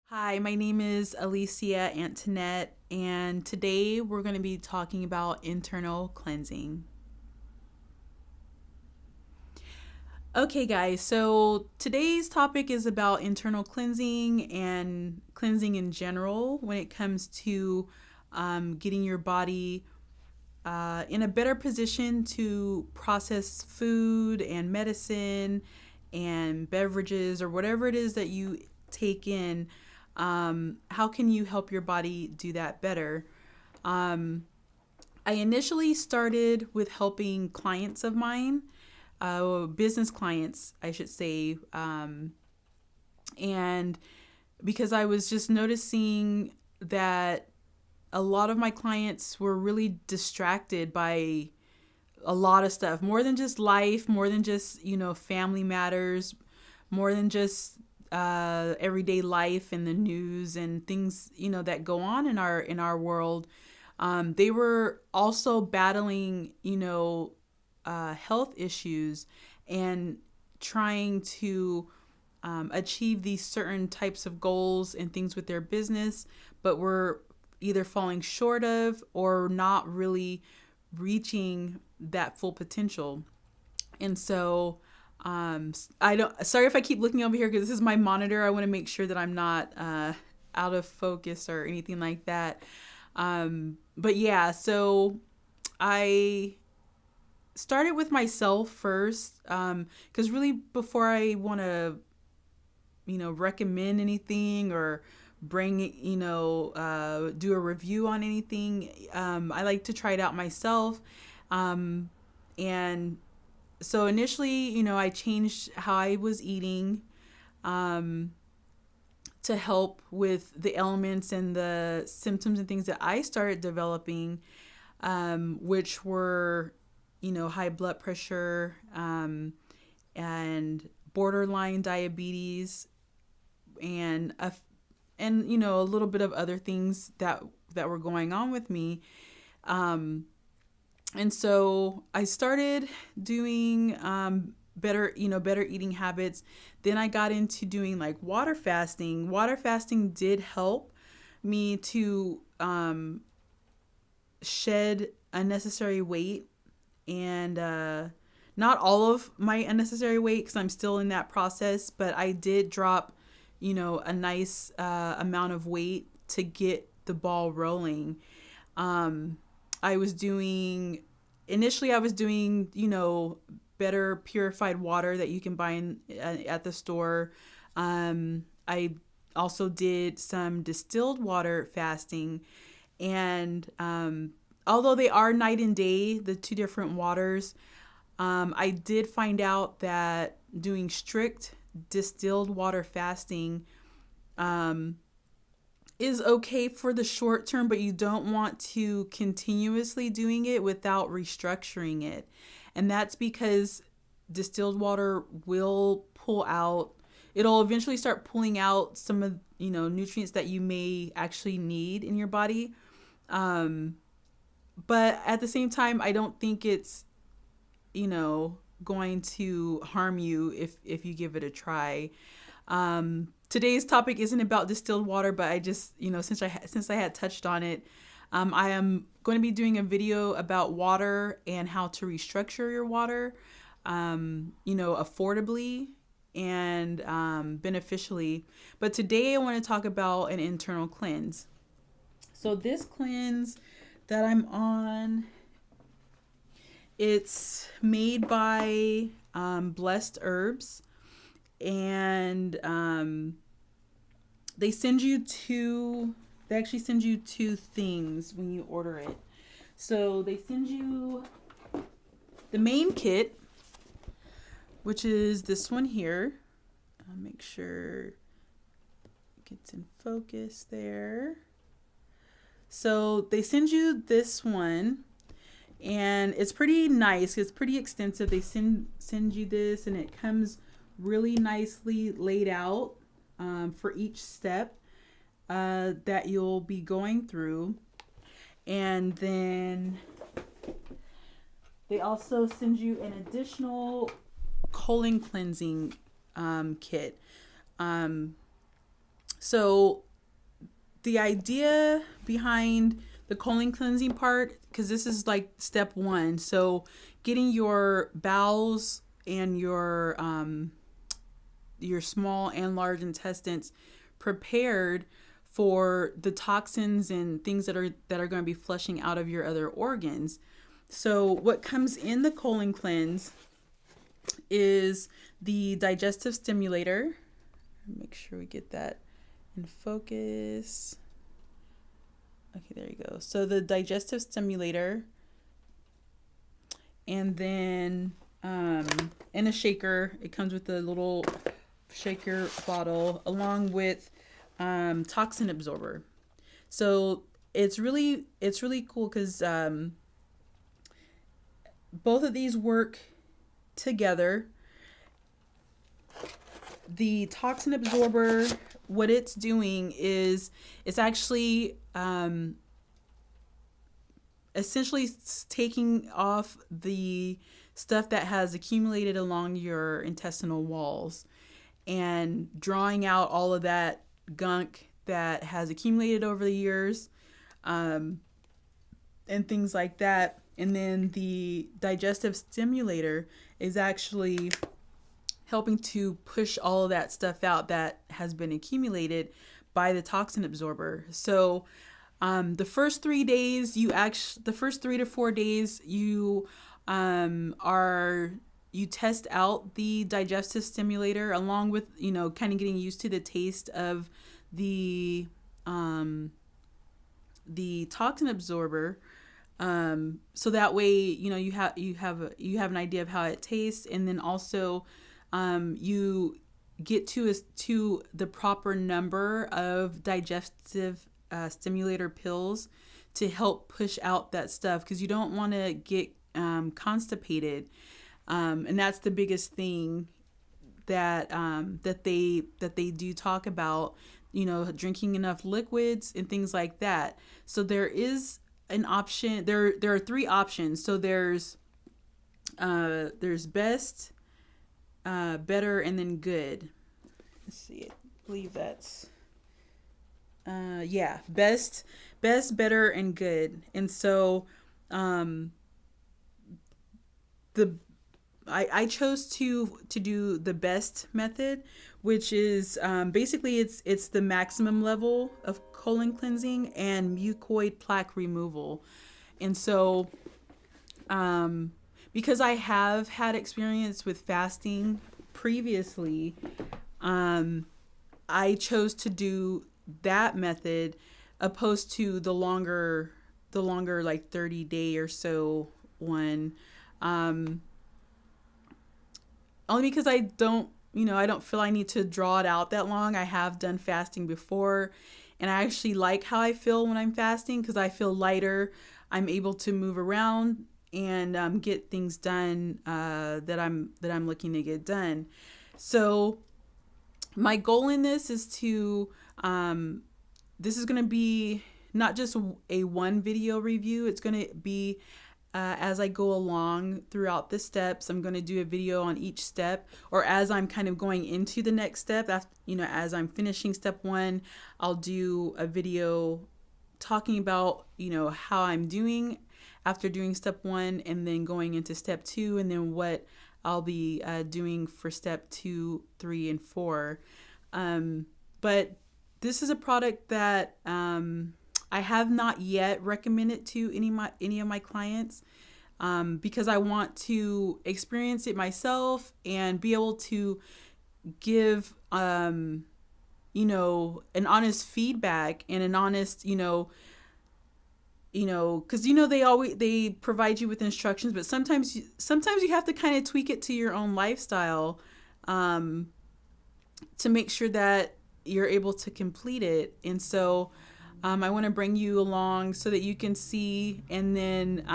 Hi, my name is Alicia Antoinette, and today we're going to be talking about internal cleansing. Okay, guys, so today's topic is about internal cleansing and cleansing in general when it comes to getting your body in a better position to process food and medicine and beverages or whatever it is that you take in. How can you help your body do that better? Um, I initially started with helping clients of mine, business clients, I should say, and because I was just noticing that a lot of my clients were really distracted by a lot of stuff, more than just life, more than just, family matters, more than just everyday life and the news and things, that go on in our world. They were also battling, health issues and trying to achieve these certain types of goals and things with their business, but were either falling short of or not really reaching that full potential. And so I don't, sorry if I keep looking over here because this is my monitor. I want to make sure that I'm not out of focus or anything like that. But yeah, so I started with myself first, because really before I want to, recommend anything or bring, do a review on anything, I like to try it out myself. Um, and so initially, I changed how I was eating, um, to help with the ailments and the symptoms and things that I started developing, which were, high blood pressure, and borderline diabetes, and a little bit of other things that were going on with me. Um, and so I started doing better eating habits. Then I got into doing like water fasting. Water fasting did help me to shed unnecessary weight, and not all of my unnecessary weight because I'm still in that process, but I did drop, a nice amount of weight to get the ball rolling. Um, I was doing initially I was doing, better purified water that you can buy at the store. I also did some distilled water fasting, and although they are night and day, the two different waters, I did find out that doing strict distilled water fasting um, is okay for the short term, but you don't want to continuously doing it without restructuring it. And that's because distilled water will pull out, it'll eventually start pulling out some of, nutrients that you may actually need in your body. Um, but at the same time, I don't think it's, going to harm you if you give it a try. Today's topic isn't about distilled water, but I just, since I had touched on it, I am going to be doing a video about water and how to restructure your water, affordably and beneficially. But today I want to talk about an internal cleanse. So this cleanse that I'm on, it's made by Blessed Herbs, and they send you two. They actually send you two things when you order it. So they send you the main kit, which is this one here. I'll make sure it gets in focus there. So they send you this one, and it's pretty nice. It's pretty extensive. They send you this, and it comes really nicely laid out, for each step that you'll be going through. And then they also send you an additional colon cleansing kit. So the idea behind the colon cleansing part, because this is like step one, so getting your bowels and your small and large intestines prepared for the toxins and things that are going to be flushing out of your other organs. So what comes in the colon cleanse is the digestive stimulator. Make sure we get that in focus. Okay, there you go. So the digestive stimulator, and then in a shaker, it comes with a little shaker bottle along with toxin absorber. So it's really cool because both of these work together. The toxin absorber, what it's doing is it's actually essentially taking off the stuff that has accumulated along your intestinal walls and drawing out all of that gunk that has accumulated over the years, and things like that. And then the digestive stimulator is actually helping to push all of that stuff out that has been accumulated by the toxin absorber. So the first 3 days, the first 3 to 4 days, you test out the digestive stimulator along with, kind of getting used to the taste of the toxin absorber. So that way, you have an idea of how it tastes, and then also you get to the proper number of digestive stimulator pills to help push out that stuff, because you don't want to get constipated, and that's the biggest thing that they do talk about, drinking enough liquids and things like that. So there is an option. There are 3 options. So there's best, better, and then good. Let's see. I believe that's best, better, and good. And so I chose to do the best method, which is basically it's the maximum level of colon cleansing and mucoid plaque removal. And so because I have had experience with fasting previously, I chose to do that method opposed to the longer like 30-day or so one. Only because I don't feel I need to draw it out that long. I have done fasting before, and I actually like how I feel when I'm fasting because I feel lighter. I'm able to move around and get things done that I'm looking to get done. So my goal in this is to this is going to be not just a one video review. It's going to be as I go along throughout the steps. I'm going to do a video on each step, or as I'm kind of going into the next step. As I'm finishing step 1, I'll do a video talking about, how I'm doing after doing step 1, and then going into step 2, and then what I'll be doing for step 2, 3, and 4. But this is a product that I have not yet recommended to any of my clients, because I want to experience it myself and be able to give an honest feedback and an honest because they provide you with instructions, but sometimes you have to kind of tweak it to your own lifestyle to make sure that you're able to complete it. And so I want to bring you along so that you can see, and then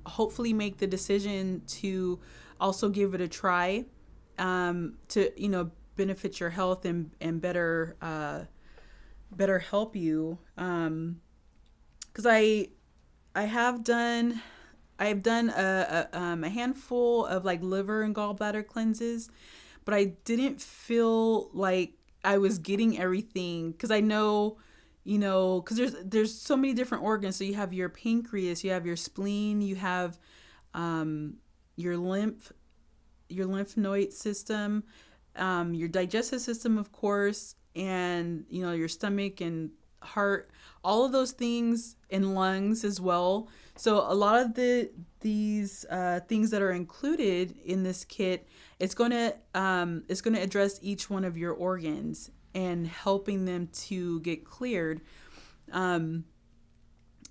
hopefully make the decision to also give it a try, to benefit your health and better help you. Because I've done a handful of like liver and gallbladder cleanses, but I didn't feel like I was getting everything, because I know, because there's so many different organs. So you have your pancreas, you have your spleen, you have um, your lymph node system, your digestive system, of course, and your stomach and heart, all of those things, and lungs as well. So a lot of these things that are included in this kit, it's going to address each one of your organs and helping them to get cleared. Um,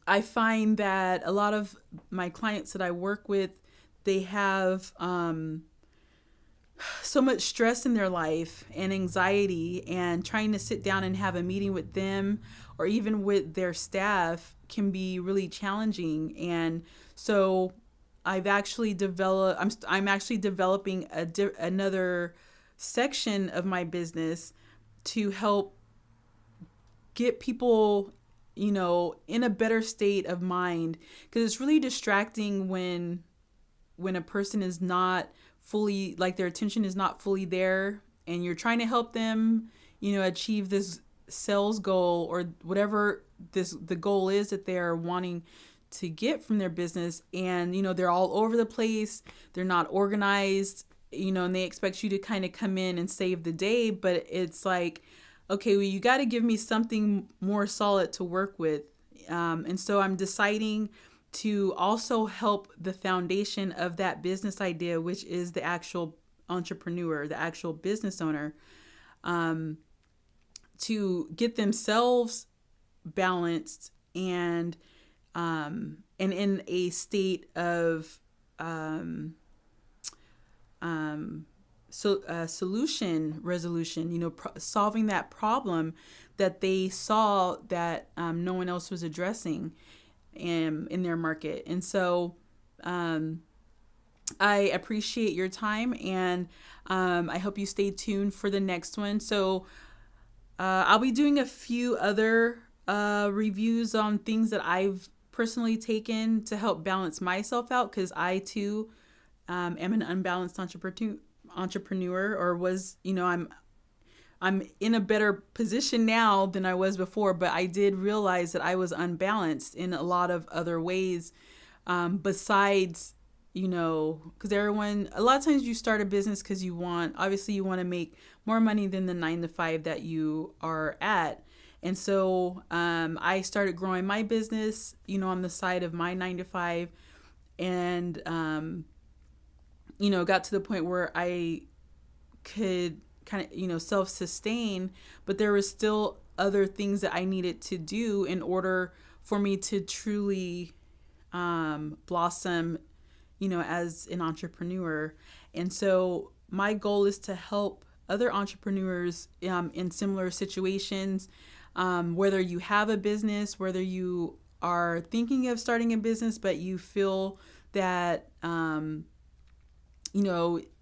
I find that a lot of my clients that I work with, they have so much stress in their life and anxiety, and trying to sit down and have a meeting with them or even with their staff can be really challenging. And so I'm actually developing another section of my business to help get people, in a better state of mind, because it's really distracting when a person is not fully, like, their attention is not fully there, and you're trying to help them, achieve this sales goal or whatever the goal is that they're wanting to get from their business. And they're all over the place, they're not organized, and they expect you to kind of come in and save the day. But it's like, okay, well, you got to give me something more solid to work with. And so I'm deciding to also help the foundation of that business idea, which is the actual entrepreneur, the actual business owner, to get themselves balanced and in a state of solution resolution, solving that problem that they saw that no one else was addressing in their market. And so I appreciate your time, and I hope you stay tuned for the next one. So I'll be doing a few other reviews on things that I've personally taken to help balance myself out, because I too am an unbalanced entrepreneur, or was, I'm in a better position now than I was before, but I did realize that I was unbalanced in a lot of other ways, besides, because a lot of times you start a business because you want to make more money than the 9 to 5 that you are at. And so I started growing my business, on the side of my 9 to 5, and, got to the point where I could kind of, self-sustain, but there was still other things that I needed to do in order for me to truly blossom, as an entrepreneur. And so my goal is to help other entrepreneurs in similar situations, whether you have a business, whether you are thinking of starting a business, but you feel that,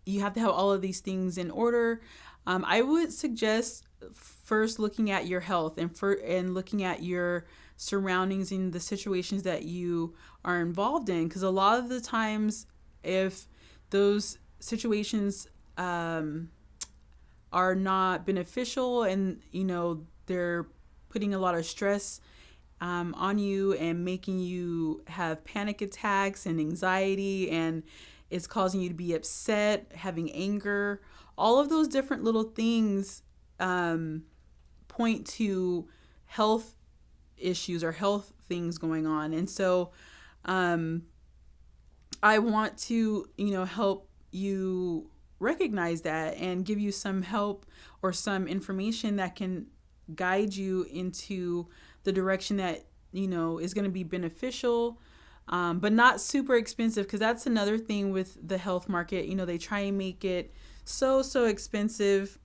you have to have all of these things in order. I would suggest first looking at your health and looking at your surroundings and the situations that you are involved in. Because a lot of the times, if those situations are not beneficial, and they're putting a lot of stress on you and making you have panic attacks and anxiety, and it's causing you to be upset, having anger, all of those different little things point to health issues or health things going on. And so I want to, help you recognize that and give you some help or some information that can guide you into the direction that, is going to be beneficial, but not super expensive, because that's another thing with the health market. They try and make it so expensive.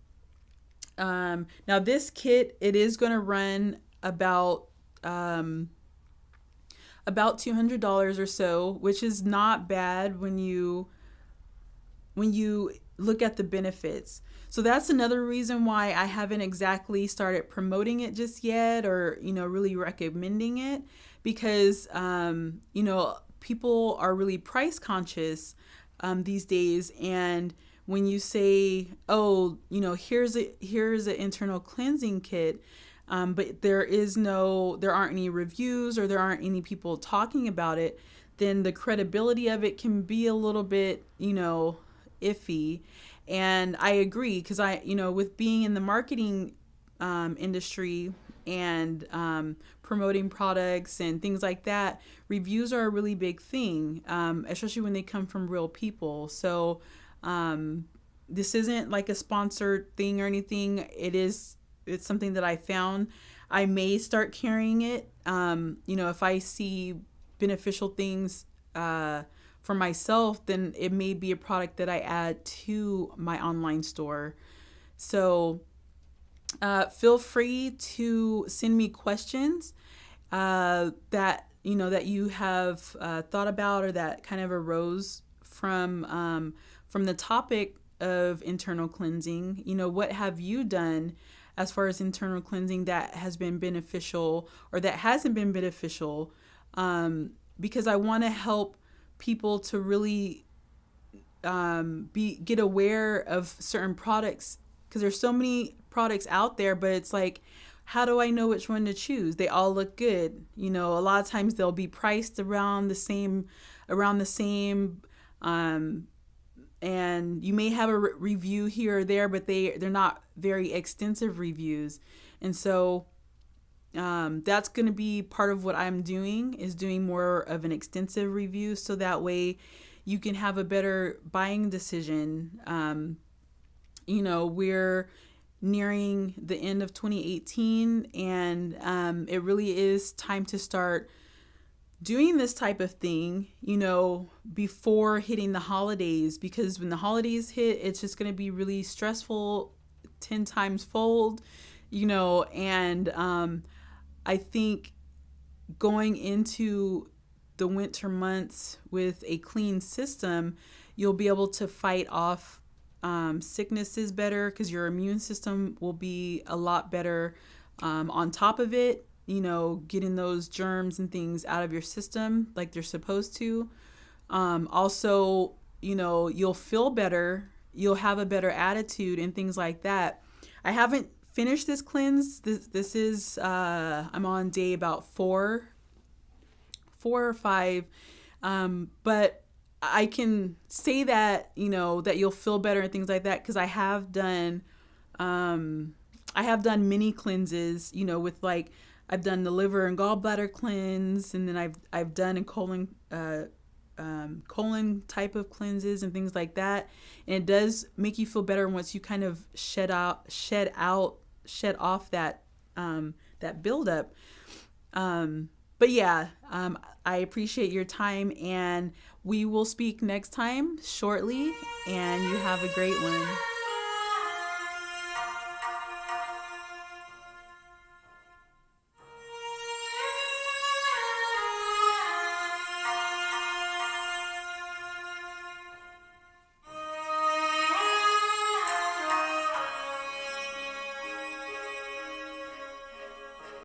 Now this kit, it is going to run about $200 or so, which is not bad when you look at the benefits. So that's another reason why I haven't exactly started promoting it just yet, or really recommending it, because people are really price conscious these days, and when you say, oh, here's an internal cleansing kit, but there aren't any reviews or there aren't any people talking about it, then the credibility of it can be a little bit, iffy. And I agree, because with being in the marketing industry and promoting products and things like that, reviews are a really big thing, especially when they come from real people. So this isn't like a sponsored thing or anything. It's something that I found. I may start carrying it. If I see beneficial things for myself, then it may be a product that I add to my online store. So feel free to send me questions that you have thought about, or that kind of arose from the topic of internal cleansing. What have you done as far as internal cleansing that has been beneficial or that hasn't been beneficial? Because I want to help people to really get aware of certain products, because there's so many products out there, but it's like, how do I know which one to choose? They all look good. A lot of times they'll be priced around the same, and you may have a review here or there, but they're not very extensive reviews. And so that's going to be part of what I'm doing, is doing more of an extensive review, so that way you can have a better buying decision. We're nearing the end of 2018, and it really is time to start doing this type of thing, before hitting the holidays, because when the holidays hit, it's just going to be really stressful 10 times fold, and I think going into the winter months with a clean system, you'll be able to fight off sicknesses better, because your immune system will be a lot better on top of it, getting those germs and things out of your system like they're supposed to. Also, you'll feel better, you'll have a better attitude and things like that. I haven't finished this cleanse. This is I'm on day about 4 or 5, but I can say that that you'll feel better and things like that, because I have done mini cleanses, with like, I've done the liver and gallbladder cleanse, and then I've done a colon type of cleanses and things like that, and it does make you feel better once you kind of shed off that buildup. But yeah, I appreciate your time, and we will speak next time shortly, and you have a great one.